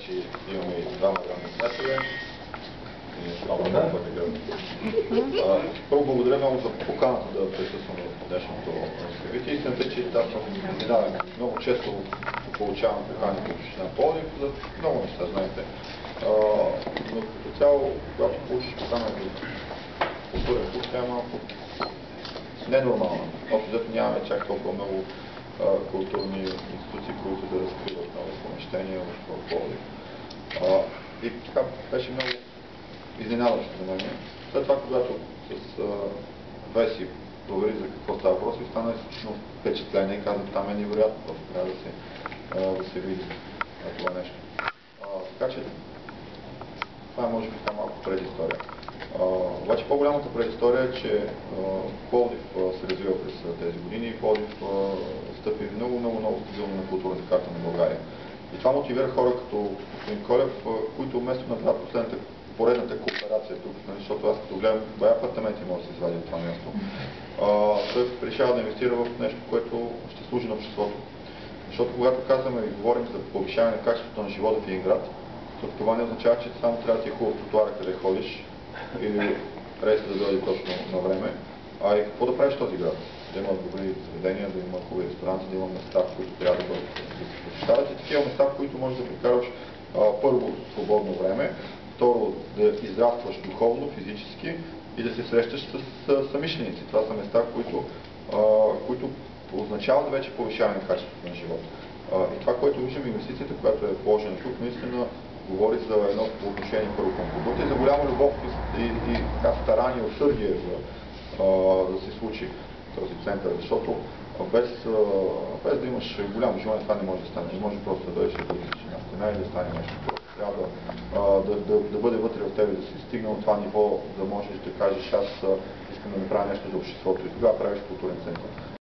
Значи имаме и двама районни кметове. Първо благодаря много за поканата да присъствам в днешното събитие. Истината, че аз съм много често получавам покани в община Пловдив за много неща, знаете. Но като цяло, когато получиш покана за културен курс, тя е малко ненормална. Общо взето нямаме чак толкова много културни институции, които да разкриват нови помещения в Пловдив. И така беше много изненадващо за мен. След това, когато с Веси провери за какво става въпрос, и стана изключително впечатление и казах, там е невероятно, просто трябва да се види това нещо. Така че това е може би малко предистория. Обаче по-голямата предистория е, че Пловдив се развива през тези години и Пловдив стъпи много стабилно на културната карта на България. И това мотивира хора като господин Колев, които вместо да направят поредната кооперация тук, защото аз като гледам бая апартаменти може да се извади от това място, той решава да инвестира в нещо, което ще служи на обществото. Защото когато казваме и говорим за повишаване на качеството на живота в един град, това не означава, че само трябва да ти е хубаво тротуара, къде ходиш или рейса да дойде точно на време, а и какво да правиш в този град. Да има добри заведения, да има хубави ресторанти, да има места, в които трябва да бъдат посещават и такива места, в които можеш да прекарваш първо свободно време, второ да израстваш духовно, физически и да се срещаш с самишленици. Това са места, които означават вече повишаване на качеството на живота. И това, което виждаме, инвестицията, която е положена тук, наистина говори за едно отношение първо към продукта и за голяма любов и така старание, усърдие да се случи този център, защото без да имаш голямо желание, това не може да стане. Не може просто да дойдеш да бъдеш на стена и да стане нещо. Трябва да бъде вътре в тебе, да си стигнал това ниво, да можеш да кажеш, аз искам да направя нещо за обществото и тогава правиш културен център.